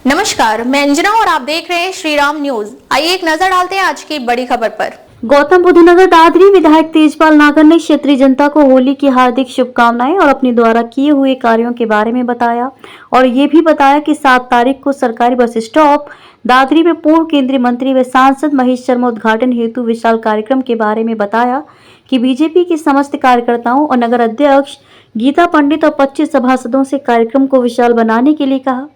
नमस्कार, मैं अंजना और आप देख रहे हैं श्री राम न्यूज। आइए एक नजर डालते हैं आज की बड़ी खबर पर। गौतम बुद्ध नगर दादरी विधायक तेजपाल नागर ने क्षेत्रीय जनता को होली की हार्दिक शुभकामनाएं और अपने द्वारा किए हुए कार्यों के बारे में बताया और ये भी बताया कि 7 तारीख को सरकारी बस स्टॉप दादरी में पूर्व केंद्रीय मंत्री व सांसद महेश शर्मा उद्घाटन हेतु विशाल कार्यक्रम के बारे में बताया कि बीजेपी के समस्त कार्यकर्ताओं और नगर अध्यक्ष गीता पंडित और 25 सभासदों से कार्यक्रम को विशाल बनाने के लिए कहा।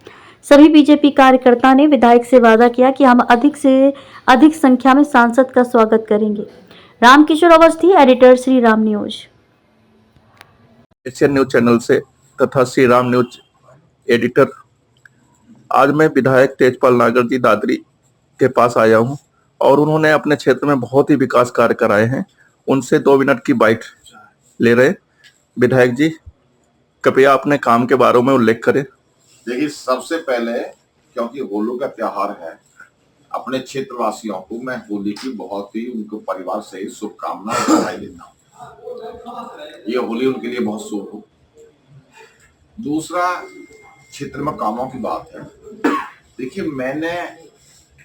सभी बीजेपी कार्यकर्ता ने विधायक से वादा किया कि हम अधिक से अधिक संख्या में सांसद का स्वागत करेंगे। Ramkishore Awasthi, editor Shri Ram news. Asian news channel से तथा श्री राम न्यूज एडिटर। आज मैं विधायक तेजपाल नागर जी दादरी के पास आया हूं और उन्होंने अपने क्षेत्र में बहुत ही विकास कार्य कराए हैं। उनसे 2 मिनट की बाइट ले रहे। विधायक जी, कृपया अपने काम के बारे में उल्लेख करें। देखिए, सबसे पहले क्योंकि होली का त्योहार है, अपने क्षेत्रवासियों को मैं होली की बहुत ही उनके परिवार से शुभकामनाएं बधाई देता हूँ। ये होली उनके लिए बहुत शुभ हो। दूसरा, क्षेत्र में कामों की बात है। देखिए, मैंने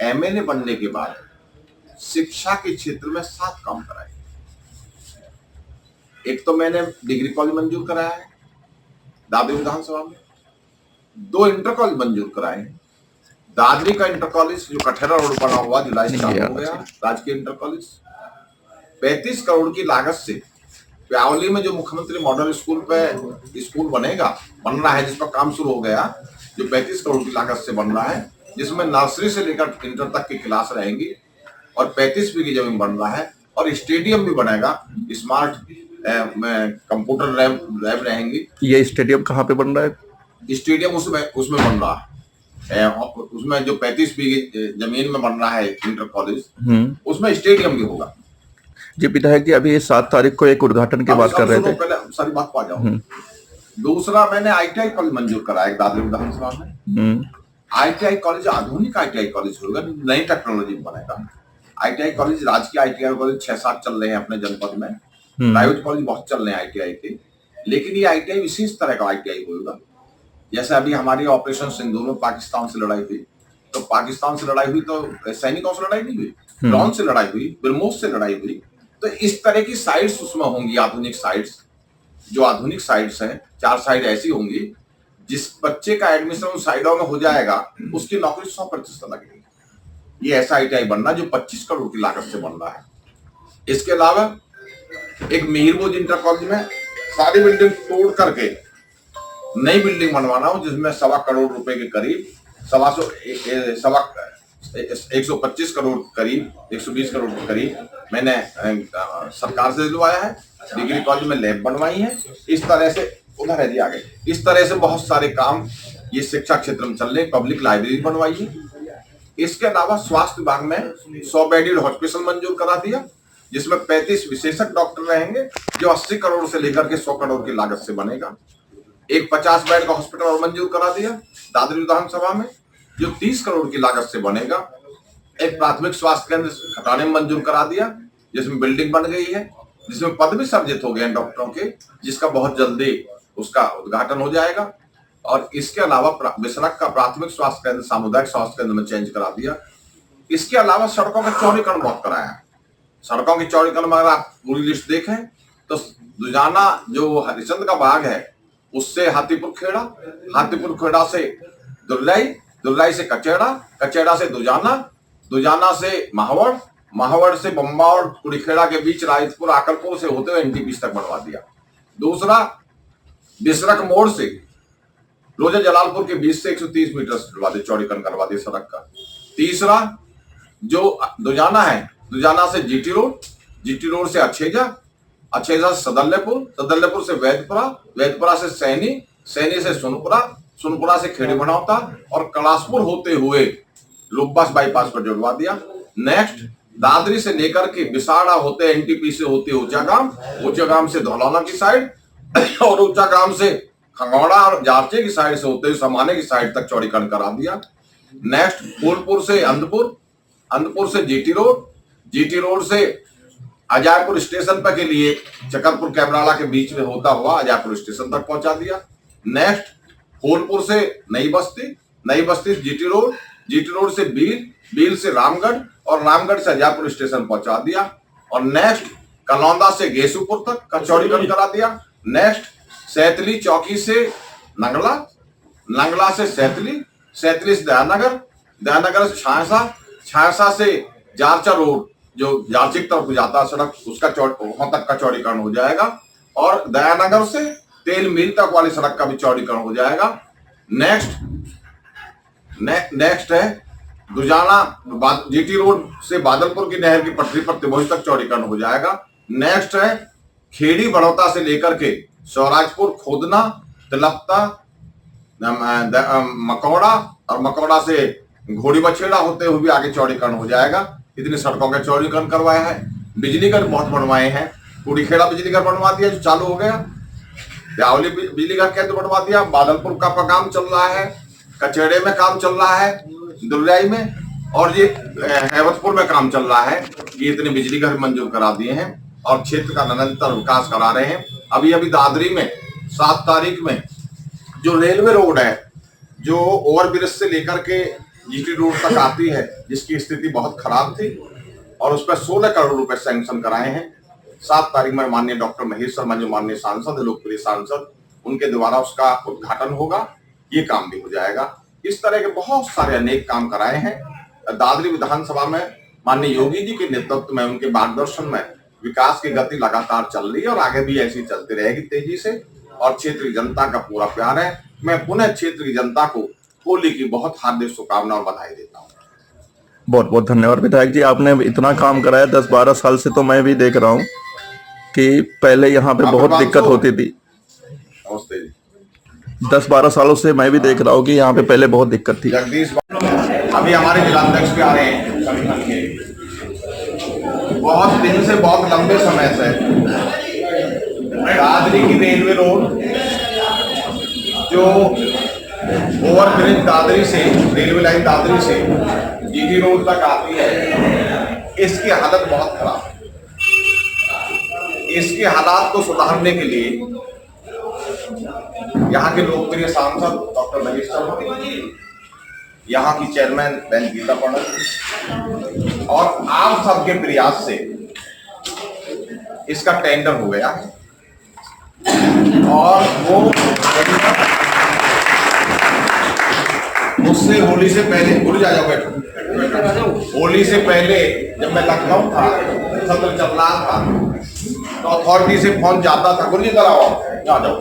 एमएलए बनने के बाद शिक्षा के क्षेत्र में 7 काम कराए। एक तो मैंने डिग्री कॉलेज मंजूर कराया है दादरी विधानसभा में, 2 इंटर कॉलेज मंजूर कराए। दादरी का इंटर कॉलेज जो कठेरा रोड बना हुआ जुलाई से चालू हो गया, राजकीय इंटर कॉलेज 35 करोड़ की लागत से प्यावली में जो मुख्यमंत्री मॉडल स्कूल पे स्कूल बन रहा है, जिस पर काम शुरू हो गया, जो 35 करोड़ की लागत से बन रहा है, जिसमें नर्सरी से लेकर इंटर तक की क्लास रहेंगी और 35 बीघे जमीन बन रहा है और स्टेडियम भी बनेगा। स्मार्ट कंप्यूटर लैब रहेंगी। ये स्टेडियम कहाँ पे बन रहा है? स्टेडियम उसमें बन रहा है। उसमें जो 35 बीघे जमीन में बन रहा है इंटर कॉलेज, उसमें स्टेडियम भी होगा। जी विधायक जी, अभी 7 तारीख को एक उद्घाटन की बात कर रहे थे। पहले सारी बात पा जाओ। दूसरा, मैंने ITI कॉलेज मंजूर कराया दादरी विधानसभा में। ITI कॉलेज आधुनिक ITI कॉलेज होगा, नई टेक्नोलॉजी बनेगा। ITI कॉलेज, राजकीय ITI कॉलेज 6-7 चल रहे हैं अपने जनपद में, प्राइवेट कॉलेज बहुत चल रहे हैं ITI के, लेकिन ये ITI विशेष तरह का ITI होगा। जैसे अभी हमारी ऑपरेशन सिंदूर में पाकिस्तान से लड़ाई हुई, तो पाकिस्तान से लड़ाई हुई तो सैनिकों से लड़ाई नहीं हुई, ड्रोन से लड़ाई हुई, ब्रह्मोस से लड़ाई हुई। तो इस तरह की साइट्स उसमें होंगी, आधुनिक साइट्स। जो आधुनिक साइट्स हैं, 4 साइट ऐसी होंगी जिस बच्चे का एडमिशन उन साइडों में हो जाएगा, उसकी नौकरी 100% लगेगी। ये ऐसा ITI बनना जो 25 करोड़ की लागत से बन रहा है। इसके अलावा एक मिहिरपुर इंटर कॉलेज में सारी बिल्डिंग तोड़ करके नई बिल्डिंग बनवाना हो, जिसमें 1.25 करोड़ रुपए के करीब 125 करोड़ करीब 120 करोड़ के करीब मैंने सरकार से दिलवाया है। डिग्री कॉलेज में लैब बनवाई है। इस तरह से उधर है जी आगे, इस तरह से बहुत सारे काम ये शिक्षा क्षेत्र में चल रहे। पब्लिक लाइब्रेरी बनवाई है। इसके अलावा स्वास्थ्य विभाग में 100 बेडेड हॉस्पिटल मंजूर करा दिया, जिसमें 35 विशेषज्ञ डॉक्टर रहेंगे, जो 80 करोड़ से लेकर के 100 करोड़ की लागत से बनेगा। एक 50 बेड का हॉस्पिटल और मंजूर करा दिया दादरी विधानसभा में, जो 30 करोड़ की लागत से बनेगा। एक प्राथमिक स्वास्थ्य केंद्र खटाने में मंजूर करा दिया, जिसमें बिल्डिंग बन गई है, जिसमें पद भी सर्जित हो गए हैं डॉक्टरों के, जिसका बहुत जल्दी उसका उद्घाटन हो जाएगा। और इसके अलावा विसरक का प्राथमिक स्वास्थ्य केंद्र सामुदायिक स्वास्थ्य केंद्र में चेंज करा दिया। इसके अलावा सड़कों का चौड़ीकरण बहुत कराया। सड़कों के चौड़ीकरण में अगर आप पूरी लिस्ट देखें तो दुजाना जो हरिचंद का बाग है, उससे हाथीपुर खेड़ा, हाथीपुर खेड़ा से दुर्लाई, दुर्लाई से कचेड़ा, कचेड़ा से दुजाना, दुजाना से महावड़, महावड़ से बम्बा और कुड़ीखेड़ा के बीच रायतपुर आकलपुर से होते हुए NTPC तक बनवा दिया। दूसरा, बिसरक मोड़ से रोजा जलालपुर के बीच से 130 मीटर चौड़ीकरण करवा दिया सड़क का। तीसरा, जो दुजाना है, दुजाना से GT रोड, GT रोड से अछेजा, अछेजा से सदल्यपुर, सदल्यपुर से वैदपुरा, वैदपुरा से सैनी, सैनी से सुनपुरा, सुनपुरा से खेड़ी बनौता और कलासपुर होते हुए लोकबास बाईपास पर जुड़वा दिया। नेक्स्ट, दादरी से लेकर के बिसाड़ा होते NTPC से होते ऊंचागाम से धौलौना की साइड और ऊंचागाम से खंगौड़ा और जारचे की साइड से होते हुए समाने की साइड तक चौड़ीकरण करा दिया। नेक्स्ट, फूलपुर से अंधपुर, अंधपुर से GT रोड, GT रोड से अजयपुर स्टेशन तक के लिए चकरपुर कैमराला के बीच में होता हुआ अजयपुर स्टेशन तक पहुंचा दिया। नेक्स्ट, फूलपुर से नई बस्ती, नई बस्ती जीटी रोड से बील से रामगढ़ और रामगढ़ से अजापुर स्टेशन पहुंचा दिया। और नेक्स्ट कलौंदा से गेसूपुर तक का चौड़ीकरण करा दिया। नेक्स्ट सैतली चौकी से नंगला से सैतली से दयानगर से छायसा से जारचा रोड जो जारचिक तरफ जाता है सड़क, उसका वहां तक का चौड़ीकरण हो जाएगा। और दयानगर से तेल मिल तक वाली सड़क का भी चौड़ीकरण हो जाएगा। नेक्स्ट है दुजाना जीटी रोड से बादलपुर की नहर की पटरी पर तिभोज तक चौड़ीकरण हो जाएगा। नेक्स्ट है खेड़ी बड़ौदा से लेकर के स्वराजपुर, खोदना, तिलप्ता, मकौड़ा और मकौड़ा से घोड़ी बछेड़ा होते हुए भी आगे चौड़ीकरण हो जाएगा। इतनी सड़कों का चौड़ीकरण करवाया है। बिजली घर बहुत बनवाए हैं। कुड़ीखेड़ा बिजली घर बनवा दिया जो चालू हो गया। ब्यावली बिजली घर केंद्र बनवा दिया। बादलपुर का काम चल रहा है। कचेड़े में काम चल रहा है, दुर्गाई में, और ये हैवतपुर में काम चल रहा है। ये इतने बिजली घर मंजूर करा दिए हैं और क्षेत्र का निरंतर विकास करा रहे हैं। अभी दादरी में 7 तारीख में जो रेलवे रोड है, जो ओवरब्रिज से लेकर के जीटी रोड तक आती है, जिसकी स्थिति बहुत खराब थी, और उस पर 16 करोड़ रुपए सैंक्शन कराए हैं। 7 तारीख में माननीय डॉक्टर महेश शर्मा जो माननीय सांसद, लोकप्रिय सांसद, उनके द्वारा उसका उद्घाटन होगा। ये काम भी हो जाएगा। इस तरह के बहुत सारे अनेक काम कराए हैं। दादरी विधानसभा में माननीय योगी जी के नेतृत्व में, उनके मार्गदर्शन में विकास की गति लगातार चल रही है और आगे भी ऐसी चलती रहेगी तेजी से। और क्षेत्र की जनता का पूरा प्यार है। मैं पुनः क्षेत्र की जनता को होली की बहुत हार्दिक शुभकामनाएं और बधाई देता हूँ। बहुत बहुत धन्यवाद विधायक जी, आपने इतना काम कराया। 10-12 साल से तो मैं भी देख रहा हूँ कि पहले यहाँ पे बहुत दिक्कत होती थी। नमस्ते जी। 10-12 सालों से मैं भी देख रहा हूँ कि यहाँ पे पहले बहुत दिक्कत थी। जगदीश अभी हमारे जिलाध्यक्ष भी आ रहे हैं। बहुत दिन से, बहुत लंबे समय से दादरी की रेलवे रोड जो ओवरब्रिज दादरी से, रेलवे लाइन दादरी से जीटी रोड तक आती है, इसकी हालत बहुत खराब है। इसके हालात को सुधारने के लिए यहाँ के लोकप्रिय सांसद डॉक्टर महेश शर्मा, यहाँ की चेयरमैन बहन गीता पंडित और आप सबके प्रयास से इसका टेंडर हो गया है। और वो मुझसे होली से पहले, भूल जा जाओ, बैठो। होली से पहले जब मैं लखनऊ था, सत्र चल रहा था, तो अथॉरिटी से फोन जाता था, गुरु जी इधर आओ, आ जाओ।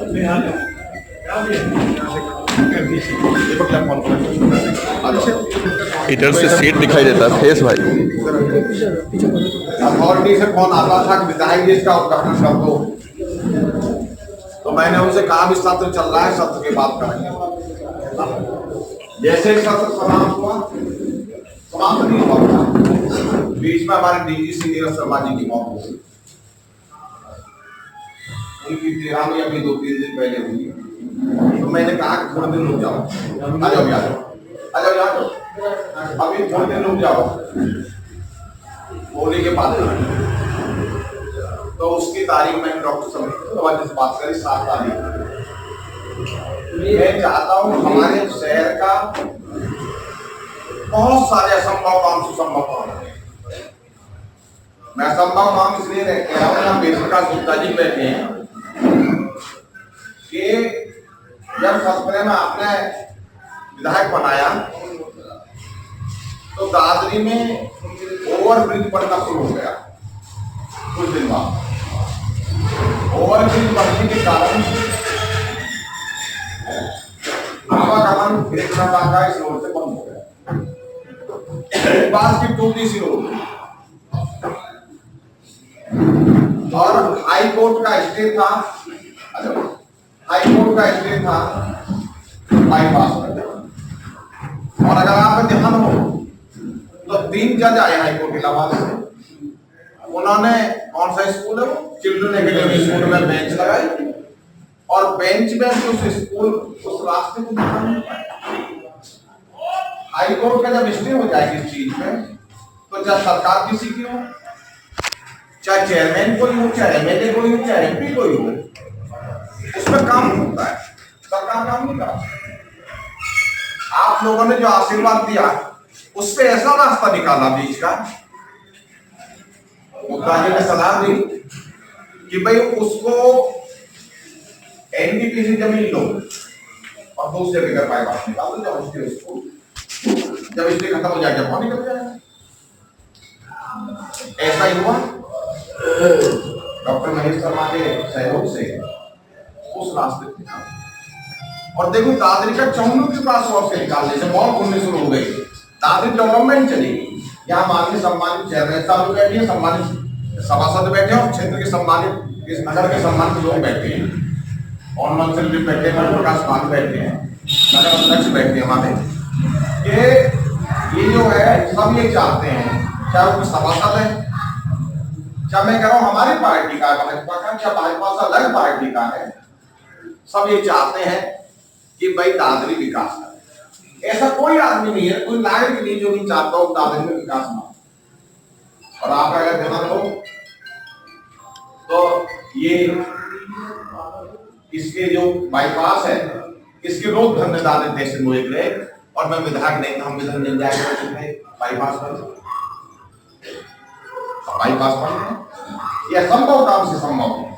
इधर से सीट दिखाई देता है फेस भाई। अथॉरिटी से फोन आता था कि विधायक जी इसका उद्घाटन कर दो। तो मैंने उनसे कहा भी सत्र चल रहा है, सत्र की बात करेंगे। जैसे सत्र समाप्त नहीं हुआ, बीच में हमारे डीजी नीरज शर्मा जी की मौत हो गई। उनकी 13वीं अभी 2-3 दिन पहले हुई। तो मैंने कहा कि थोड़े दिन रुक जाओ, आ जाओ, अभी थोड़े दिन रुक जाओ होली के बाद। तो उसकी तारीख मैंने डॉक्टर समिति से बात करी, 7 तारीख। मैं चाहता हूँ हमारे शहर का बहुत सारे असंभव काम सुसंभव काम है। मैं असंभव काम इसलिए कह रहा हूँ, बेसिका गुप्ता जी बैठे हैं कि जब सत्र में आपने विधायक बनाया तो दादरी में ओवरब्रिज बनना शुरू हो गया। कुछ दिन बाद ओवरब्रिज बनने के कारण आवागमन इस रोड से बंद हो गया। पास की टूटी सी रोड और हाई कोर्ट का स्टे था, हाई कोर्ट का स्टे था बाईपास में। और अगर आप ध्यान हो तो 3 जज आए हाई कोर्ट इलाहाबाद से। उन्होंने कौन सा स्कूल है वो, चिल्ड्रन एकेडमी स्कूल में बेंच लगाई और बेंच में उस स्कूल, उस रास्ते को दिखा नहीं पाए। हाई कोर्ट का जब स्टे हो जाएगी इस चीज में, तो चाहे सरकार किसी की हो, चाहे चेयरमैन कोई हो, चाहे एमएलए कोई हो, चाहे एमपी कोई हो, उसमें काम होता है, सरकार काम नहीं करती। आप आप लोगों ने जो आशीर्वाद दिया उससे ऐसा रास्ता निकाला बीच का, मुद्दा जी ने सलाह दी कि भाई उसको एनटीपीसी जमीन लो और दूसरे जगह बाईपास निकाल दो, जब इसलिए खत्म हो जाएगा पानी निकल जाएगा। ऐसा ही हुआ। डॉक्टर महेश शर्मा के सहयोग से उस रास्ते पे निकाल, और देखो दादरी का चौमुख के पास से निकालने से बहुत खुलने शुरू हो गई। दादरी डेवलपमेंट चलेगी। यहाँ माननीय सम्मानित चेयरमैन साहब बैठे हैं, सम्मानित सभासद बैठे हैं और क्षेत्र के सम्मानित, इस नगर के सम्मानित लोग बैठे हैं, और मंत्री भी बैठे हैं, प्रकाश मान बैठे हैं, नगर अध्यक्ष बैठे हैं हमारे। ये जो है सब ये चाहते हैं, चाहे वो सभासद है, चाहे मैं कह रहा हूँ हमारी पार्टी का भाजपा का, चाहे भाजपा से अलग पार्टी का है, सब ये चाहते हैं कि भाई दादरी विकास करे। ऐसा कोई आदमी नहीं है, कोई नागरिक नहीं जो नहीं चाहता हो दादरी में विकास ना हो। और आप अगर ध्यान हो तो ये इसके जो बाईपास है, इसके रोड धंधे दादरी तहसील में गए, और मैं विधायक नहीं था, हम विधान मिल जाएंगे बाईपास पर, बाईपास पर यह संभव काम से संभव है।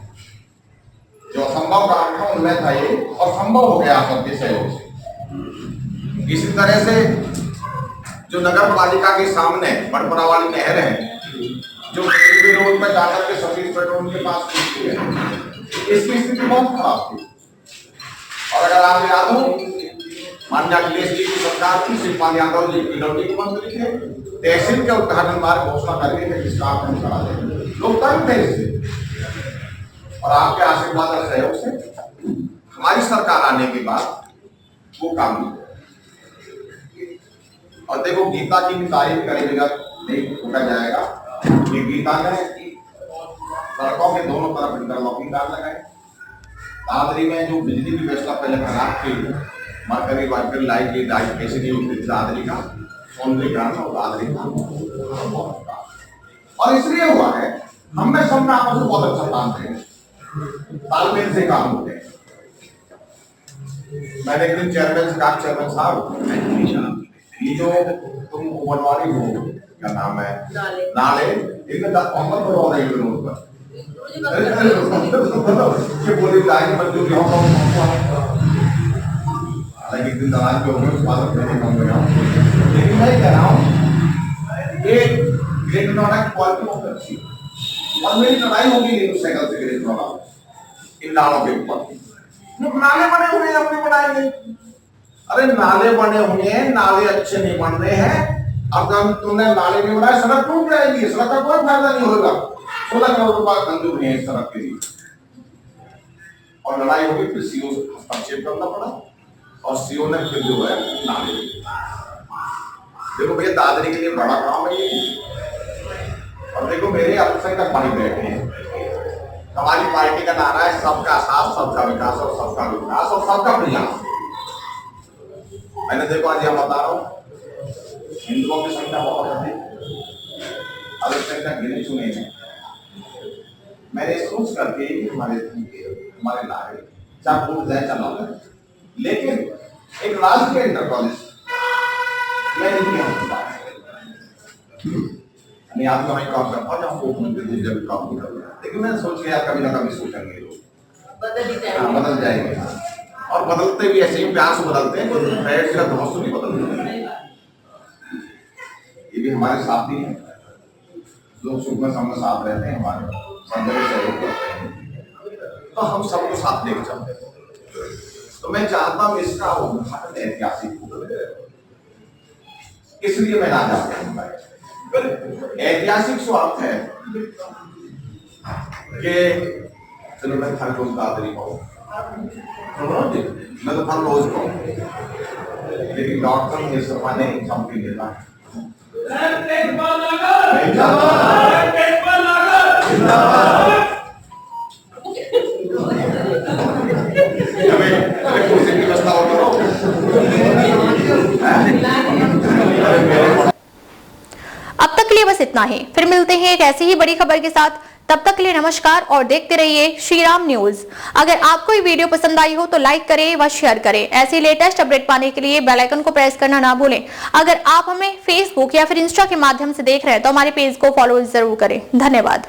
जो असंभव काम था उनमें था ये, और संभव हो गया सबके सहयोग से। इसी तरह से जो नगर पालिका के सामने बड़परा वाली नहर है, जो रोड पर जाकर के सतीश पेट्रोल के पास पहुंचती है, इसकी स्थिति बहुत खराब थी। और अगर आप याद हो, माननीय अखिलेश जी की सरकार थी, शिवपाल यादव जी पीडब्ल्यूडी के मंत्री थे, तहसील के उद्घाटन मार्ग घोषणा करके थे, जिसका आप करा दें, लोग तंग थे इससे। और आपके आशीर्वाद और सहयोग से हमारी सरकार आने के बाद वो काम हुआ। और देखो गीता की भी तारीफ करेगा, नहीं रुका जाएगा। ये गीता ने सड़कों के दोनों तरफ इंटरलॉकिंग तार लगाए। दादरी में जो बिजली की व्यवस्था पहले खराब थी, मरकरी वर्कर लाइट की लाइट कैसे नहीं होती थी दादरी का, सौंदर्यीकरण और दादरी का, और इसलिए हुआ है हम में सब आपस में बहुत अच्छा काम करें, तालमेल से काम होते हैं। मैंने एक दिन चेयरमैन से कहा, चेयरमैन साहब ये जो तुम बनवारी हो, क्या नाम है, नाले इनमें 10 करोड़ हो रही है रोड पर, ये बोली लाइन मंजूर हालांकि एक दिन दलाल के होंगे, उस बात में कम गया, लेकिन मैं कह रहा हूँ ये ग्रेट नोएडा की क्वालिटी बहुत अच्छी है। और मेरी लड़ाई होगी इन साइकिल से ग्रेट नोएडा इन नालों के ऊपर। नाले बने हुए हैं, अपने बनाएंगे। अरे नाले बने हुए हैं, नाले अच्छे नहीं बन रहे हैं। अब तुमने नाले नहीं बनाए, सड़क टूट जाएगी, सड़क का कोई फायदा नहीं होगा। 16 करोड़ रुपए मंजूर नहीं है इस सड़क के लिए, और लड़ाई होगी, फिर सीओ से हस्तक्षेप करना पड़ा, और सीओ ने फिर जो है नाले। देखो भैया दादरी के लिए बड़ा काम है ये। और देखो मेरे अल्पसंख्यक भाई बैठे हैं, हमारी पार्टी का नारा है सबका साथ, सबका विकास, और सबका विकास और सबका प्रयास। मैंने देखो आज यहाँ बता रहा हूँ, हिंदुओं की संख्या बहुत अधिक, अल्पसंख्यक गिने चुने हैं। मैंने सोच करके हमारे नारे चाहे वोट जाए चला, लेकिन एक राजकीय इंटर कॉलेज मैंने नहीं आज मैं काम करता हूँ, जहाँ मुख्यमंत्री जब काम नहीं कर रहा, लेकिन मैंने सोच लिया कभी ना कभी सोचेंगे लोग, बदल जाएंगे। और बदलते भी ऐसे ही प्यार से बदलते हैं, कोई फ्रेंड्स का दोस्त नहीं बदलते। ये भी हमारे साथ ही हैं, लोग सुख में सब साथ रहते हैं, हमारे सब जगह सहयोग करते हैं, तो हम सबको साथ लेके चलते हैं। तो मैं चाहता हूँ इसका उद्घाटन ऐतिहासिक हो, इसलिए मैं ना जाता हूँ। ऐतिहासिक स्वार्थ है कि चलो मैं हर रोज दादरी पाऊँ, मैं तो हर रोज पाऊँ, लेकिन डॉक्टर महेश शर्मा ने कंपनी देता है। अब तक के लिए बस इतना ही, फिर मिलते हैं एक ऐसी ही बड़ी खबर के साथ। तब तक के लिए नमस्कार और देखते रहिए श्री राम न्यूज। अगर आपको ये वीडियो पसंद आई हो तो लाइक करें व शेयर करें। ऐसे लेटेस्ट अपडेट पाने के लिए बेल आइकन को प्रेस करना ना भूलें। अगर आप हमें फेसबुक या फिर इंस्टा के माध्यम से देख रहे हैं तो हमारे पेज को फॉलो जरूर करें। धन्यवाद।